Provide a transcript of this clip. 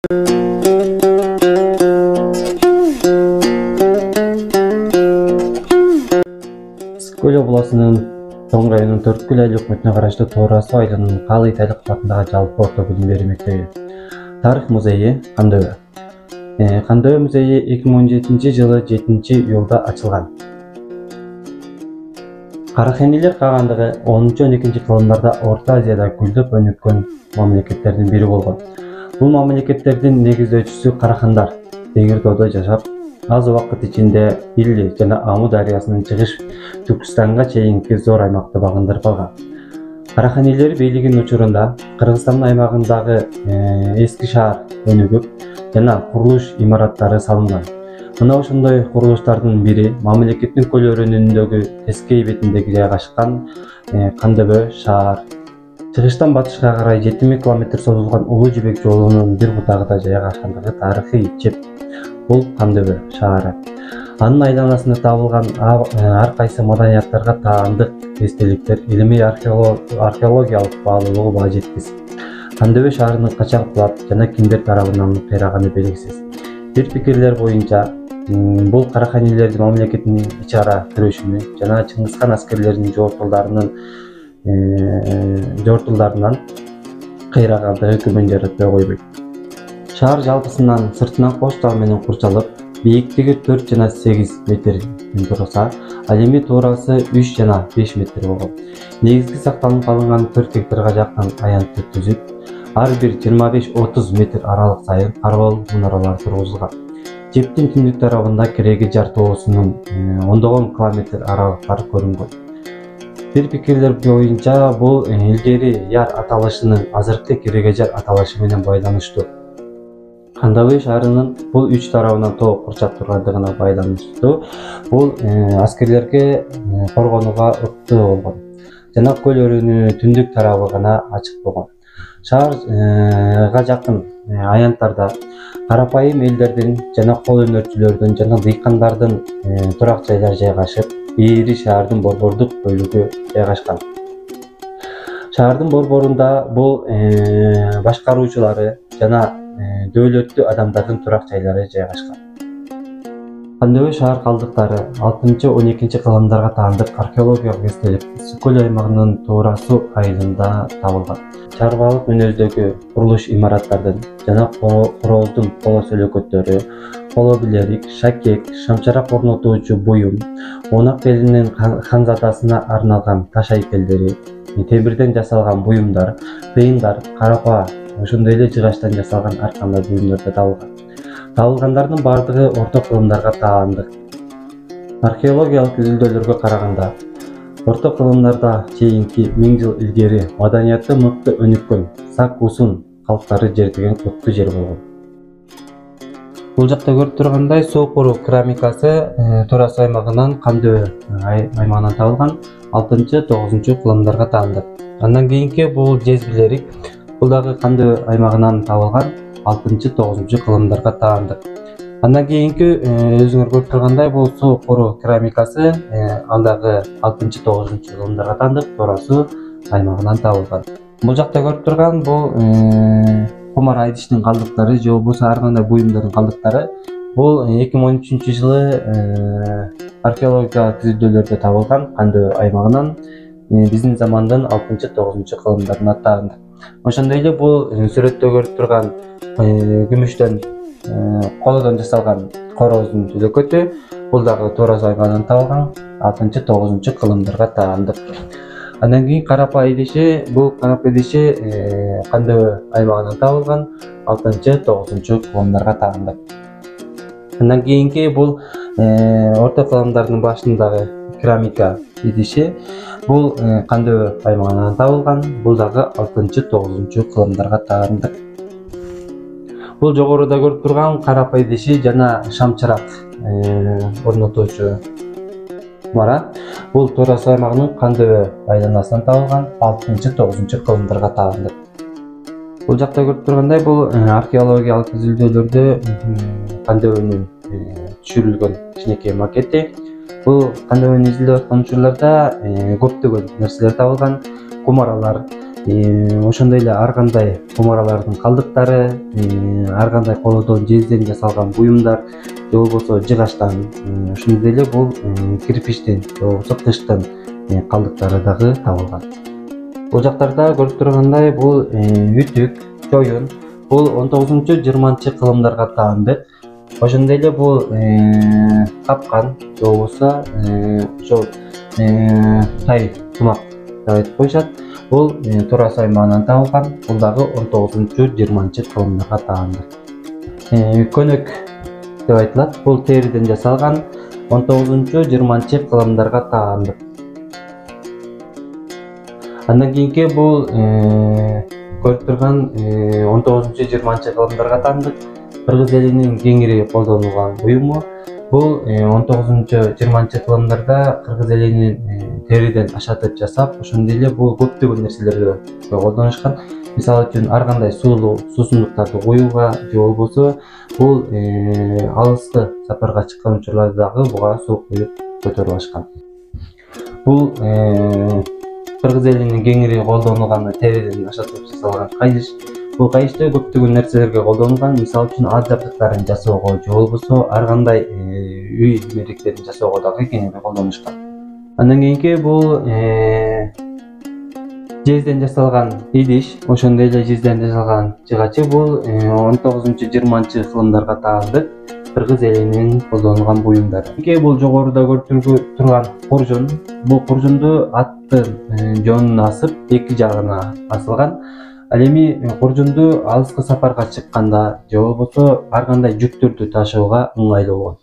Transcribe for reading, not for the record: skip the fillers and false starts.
Ысык көл областынын Тоң районунун Төрткүл айыл өкмөтүнө караштуу Тора Суу айылынын Каалы Итайлык атындагы жалпы орто билим берүү мектеби. Тарых музейи Кандөбө. Кандөбө музейи 2017-жылы 7-июлда ачылган. Караханилер кагандыгы 10-12 кылымдарда Орто Азияда гүлдөп өнүккөн мамлекеттердин бири болгон. Бул мамлекеттердин негиздөөчүсү карахандар Деңир тоодо жашап, аз убакыт ичинде Илли жана Аму дарыясынын чыгыш Түркстанга чейинки зор аймакты багындырып алган. Караханилер бийлигинин учурунда Кыргызстандын аймагындагы эски шаар өнүгүп, жана курулуш имараттары салынган. Мына ошондой курулуштардын бири мамлекеттин көл өрөөнүндөгү тескей бетиндеги жайгашкан Кандөбө шаар. Чыгыштан батышка карай 70 километр созулган Улуу Жибек жолунун бир бутагында жайгашкандыгы тарыхый чеп. Бул Кандөбө шаары. Анын айланасында табылган ар кайсы маданияттарга таандык эстеликтер илимий археологиялык баалуулугу баа жеткис. Кандөбө шаарынын качан кулап жана кимдер тарабынан кыйраганы белгисиз. Бир пикирлер боюнча, бул караханилердин мамлекеттин ич ара күрөшүнү жана Чыңгызхан аскерлеринин жортулдарынан кыйрагандыгы күмөн жаратпай койбойт. Шаар жалпысынан сыртынан кош тал менен курчалып, бийиктиги 4 жана 8 метрден турса, ал эми туурасы 3 жана 5 метр болгон. Негизги сакталып калынган 4 гектарга жакын аянтты түзүп, ар бир 25-30 метр аралык сайын карбал мунаралар тургузулган. Жептин түндүк тарабында Кереги жар тоосунун ондогон километр аралыктары көрүнгөн. Бир пикирлер боюнча, бул илгери Яр аталышынын азыркы Кереги жар аталышы менен байланыштуу. Кандөбө шаарынын бул үч тарабынан тоо курчап тургандыгына байланыштуу. Бул аскерлерге коргонууга ыктуу болгон. Жана көл өрөөнүнүн түндүк тарабы гана ачык болгон. Шаарга жакын аянттарда карапайым элдердин жана кол өнөрчүлөрдүн жана дыйкандардын турак жайлары жайгашып, ири шаардын борбордук бөлүгү жайгашкан. Шаардын борборунда бул башкаруучулары жана дөөлөттүү адамдардын турак жайлары жайгашкан. Кандөбө шаар калдыктары 6-12 кылымдарга таандык археологиялык эстелик Ысык көл аймагынын Тора Суу айылында табылган. Чарбалык мүнөздөгү курулуш имараттардын жана короздун коло сөлөкөттөрү, коло билерик, шакек, шамчарак орнотуучу буюм, Онак элинин ханзадасына арналган таш айкелдери, темирден жасалган буюмдар, тыйындар, карапа, ошондой эле жыгачтан жасалган ар кандай буюмдар да табылган. Табылгандардын бардыгы орто кылымдарга таандык. Археологиялык изилдөөлөргө караганда, орто кылымдарда чейинки 1000 жыл илгери маданияты мыкты өнүккөн Сак-Усун калктары жердеген куттуу жер болгон. Бул жакта көрүп тургандай суу куруу керамикасы Тора Суу аймагынан Кандөбө аймагынан табылган 6-9 кылымдарга таандык. Андан кийинки бул жез билерик, бул дагы Кандөбө аймагынан табылган 6-9 кылымдарга таандык. Андан кийинки өзүңөр көрүп тургандай бул суу куруу керамикасы андагы 6-9 кылымдарга таандык Тора Суу аймагынан табылган. Бул жакта көрүп турган бул кумар айдыштын калдыктары же болбосо ар кандай буюмдардын калдыктары. Бул 2013-жылы археологиялык изилдөөлөрдө табылган Кандөбө аймагынан биздин замандын 6-9 кылымдарына таандык. Ошондой эле бул сүрөттө көрүп турган күмүштөн колодон жасалган короздун сөлөкөтү, бул дагы Тора Суу аймагынан табылган 6-9 кылымдарга таандык. Андан кийин карапа идиши, бул карапа идиши Кандөбө аймагынан табылган 6-9 кылымдарга таандык. Андан кийинки бул орто кылымдардын башындагы керамика идиши, бул Кандөбө аймагынан табылган, бул дагы 6-9 кылымдарга таандык. Бул жогоруда көрүп турган карапа идиши жана шамчарак орнотуучу мара, бул Тора Суу аймагынын Кандөбө айланасынан табылган 6-9 кылымдарга таандык. Бул жакта көрүп тургандай бул археологиялык изилдөөлөрдө Кандөбөнүн түшүрүлгөн кичинекей макети. Бул Кандөбөнү изилдеп аткан учурларда көптөгөн нерселер табылган. Кумаралар, ошондой эле ар кандай омаралардын калдыктары, ар кандай колодон жезден жасалган буюмдар же болбосо жыгачтан, ошондой эле бул кирпичтин же болбосо кыштын калдыктары дагы табылган. Бул жактарда көрүп тургандай бул үтүк, чоюн бул 19-20 кылымдарга таандык. Ошондой эле бул капкан же болбосо ошол тай тумак деп айтып коюшат. Бул Тур Ас аймагынан табылган. Бул дагы 19-20 кылымдарга таандык. Көнөк деп айтылат. Бул териден жасалган 19-20 кылымдарга таандык. Андан кийинки бул көрүп турган 19-20 кылымдарга таандык кыргыз элинин кеңири колдонулган буюму. Бул 19-20 кылымдарда кыргыз элинин териден ашатып жасап, ошондой эле бул көптөгөн нерселерге колдонушкан. Мисалы үчүн ар кандай суулуу суусундуктарды куюуга же болбосо бул алыскы сапарга чыккан учурларда дагы буга суу куюп көтөрүп алышкан. Бул кыргыз элинин кеңири колдонулган териден ашатып жасалган кайыш. Бул кайышта көптөгөн нерселерге колдонулган. Мисалы үчүн ат жабдыктарын жасоого же болбосо ар кандай үй эмеректерин жасоого дагы кеңири колдонушкан. Андан кийинки бул жезден жасалган идиш, ошондой эле жезден жасалган жыгачы. Бул 19-20 кылымдарга таандык кыргыз элинин колдонулган буюмдары. Бул жогоруда көрүп турган куржун. Бул куржунду аттын жонуна асып, эки жагына асылган. Ал эми куржунду алыскы сапарга чыкканда же болбосо ар кандай жүктөрдү ташууга ыңгайлуу болгон.